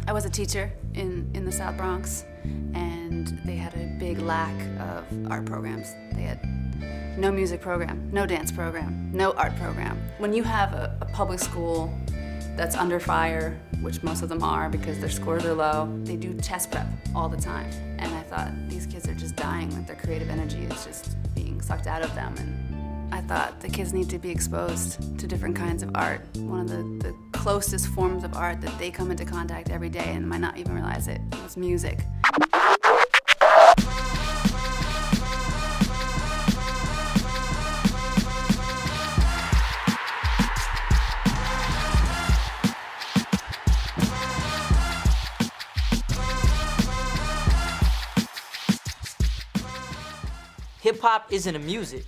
I was a teacher in the South Bronx, and they had a big lack of art programs. They had no music program, no dance program, no art program. When you have a public school that's under fire, which most of them are because their scores are low, they do test prep all the time. And I thought, these kids are just dying, like their creative energy is just being sucked out of them. And I thought the kids need to be exposed to different kinds of art. One of the closest forms of art that they come into contact every day and might not even realize it was music. Hip-hop isn't a music.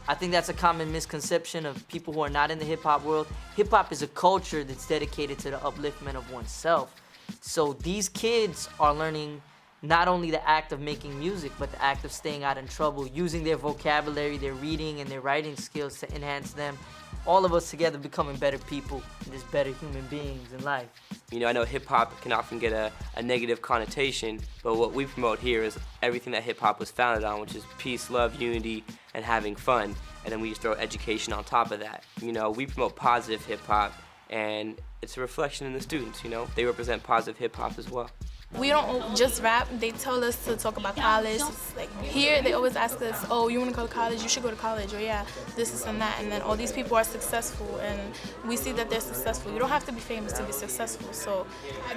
I think that's a common misconception of people who are not in the hip-hop world. Hip-hop is a culture that's dedicated to the upliftment of oneself. So these kids are learning not only the act of making music, but the act of staying out in trouble, using their vocabulary, their reading, and their writing skills to enhance them. All of us together becoming better people and just better human beings in life. You know, I know hip-hop can often get a negative connotation, but what we promote here is everything that hip-hop was founded on, which is peace, love, unity, and having fun. And then we just throw education on top of that. You know, we promote positive hip-hop, and it's a reflection in the students, you know? They represent positive hip-hop as well. We don't just rap, they tell us to talk about college. Like here, they always ask us, oh, you want to go to college? You should go to college, or yeah, this and that. And then all these people are successful, and we see that they're successful. You don't have to be famous to be successful, so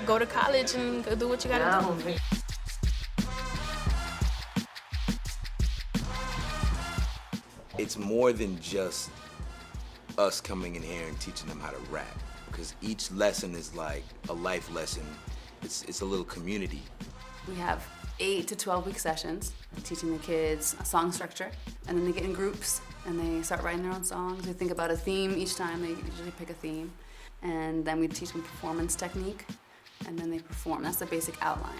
go to college and go do what you gotta do. It's more than just us coming in here and teaching them how to rap, because each lesson is like a life lesson. It's a little community. We have 8 to 12-week sessions teaching the kids a song structure, and then they get in groups and they start writing their own songs. We think about a theme each time. They usually pick a theme, and then we teach them performance technique, and then they perform. That's the basic outline.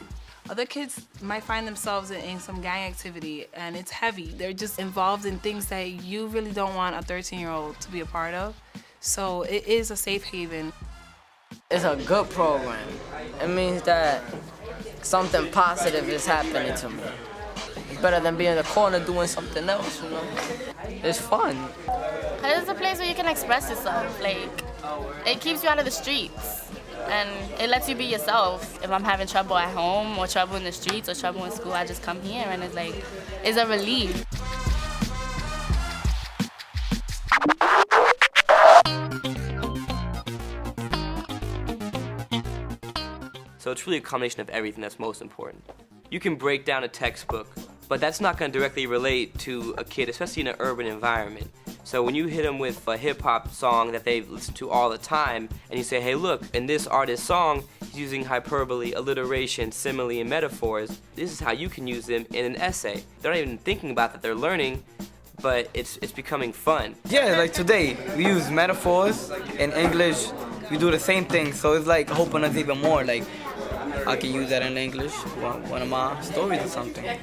Other kids might find themselves in some gang activity, and it's heavy. They're just involved in things that you really don't want a 13-year-old to be a part of. So it is a safe haven. It's a good program. It means that something positive is happening to me. It's better than being in the corner doing something else, you know? It's fun. It's a place where you can express yourself. Like, it keeps you out of the streets, and it lets you be yourself. If I'm having trouble at home, or trouble in the streets, or trouble in school, I just come here, and it's like, it's a relief. So it's really a combination of everything that's most important. You can break down a textbook, but that's not going to directly relate to a kid, especially in an urban environment. So when you hit them with a hip-hop song that they listen to all the time, and you say, hey, look, in this artist's song, he's using hyperbole, alliteration, simile, and metaphors. This is how you can use them in an essay. They're not even thinking about that they're learning, but it's becoming fun. Yeah, like today, we use metaphors in English. We do the same thing, so it's like helping us even more. Like, I can use that in English, one of my stories or something.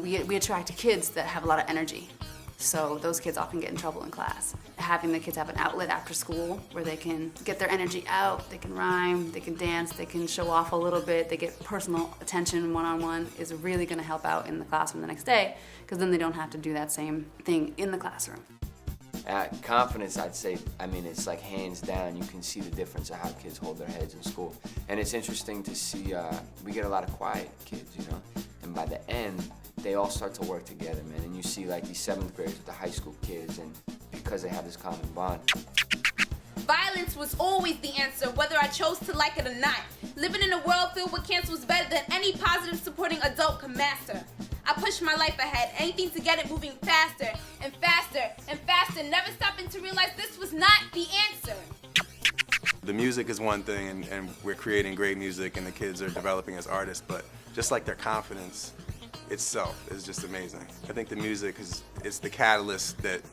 We attract kids that have a lot of energy, so those kids often get in trouble in class. Having the kids have an outlet after school where they can get their energy out, they can rhyme, they can dance, they can show off a little bit, they get personal attention one-on-one is really going to help out in the classroom the next day, because then they don't have to do that same thing in the classroom. Confidence, I'd say, I mean, it's like hands down, you can see the difference of how kids hold their heads in school. And it's interesting to see, we get a lot of quiet kids, you know? And by the end, they all start to work together, man. And you see like these 7th graders with the high school kids, and because they have this common bond. Violence was always the answer, whether I chose to like it or not. Living in a world filled with cancer was better than any positive supporting adult could master. I pushed my life ahead, anything to get it moving faster and faster and faster, never stopping to realize this was not the answer. The music is one thing, and we're creating great music, and the kids are developing as artists, but just like their confidence itself is just amazing. I think the music is the catalyst that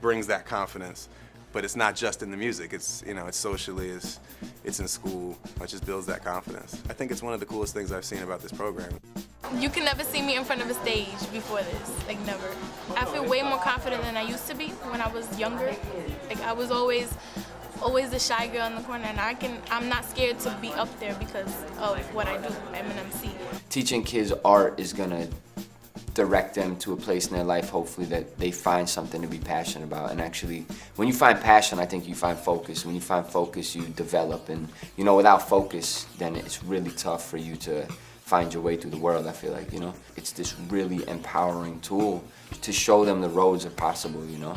brings that confidence, but it's not just in the music. It's, you know, it's socially, it's in school, it just builds that confidence. I think it's one of the coolest things I've seen about this program. You can never see me in front of a stage before this, like never. I feel way more confident than I used to be when I was younger. Like I was always the shy girl in the corner, and I'm not scared to be up there because of what I do. I'm an MC. Teaching kids art is gonna direct them to a place in their life, hopefully, that they find something to be passionate about. And actually, when you find passion, I think you find focus. When you find focus, you develop. And, you know, without focus, then it's really tough for you to find your way through the world, I feel like, you know. It's this really empowering tool to show them the roads are possible, you know.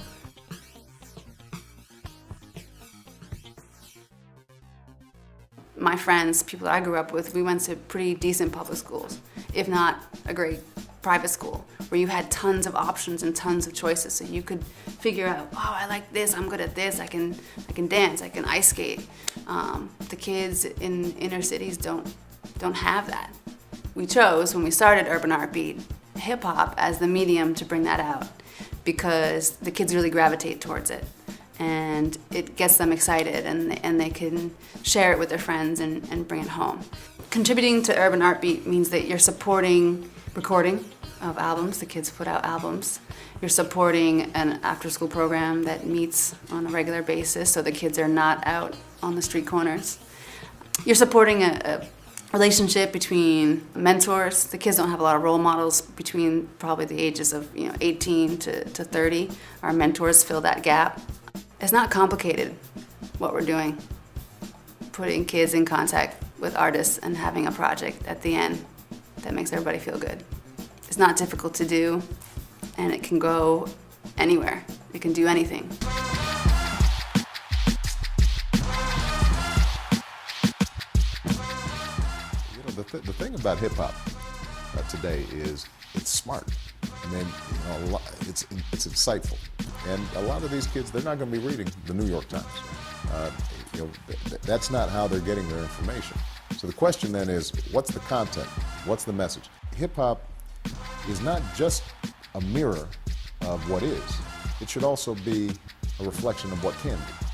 My friends, people that I grew up with, we went to pretty decent public schools, if not a great private school, where you had tons of options and tons of choices, so you could figure out, oh, I like this, I'm good at this, I can dance, I can ice skate. The kids in inner cities don't have that. We chose, when we started Urban Art Beat, hip hop as the medium to bring that out, because the kids really gravitate towards it. And it gets them excited, and they can share it with their friends and bring it home. Contributing to Urban Art Beat means that you're supporting recording of albums. The kids put out albums. You're supporting an after-school program that meets on a regular basis, so the kids are not out on the street corners. You're supporting a relationship between mentors. The kids don't have a lot of role models between probably the ages of 18 to 30. Our mentors fill that gap. It's not complicated, what we're doing. Putting kids in contact with artists and having a project at the end that makes everybody feel good. It's not difficult to do, and it can go anywhere. It can do anything. The thing about hip hop today is it's smart. I mean, it's insightful, and a lot of these kids, they're not going to be reading the New York Times. That's not how they're getting their information. So the question then is, what's the content? What's the message? Hip hop is not just a mirror of what is. It should also be a reflection of what can be.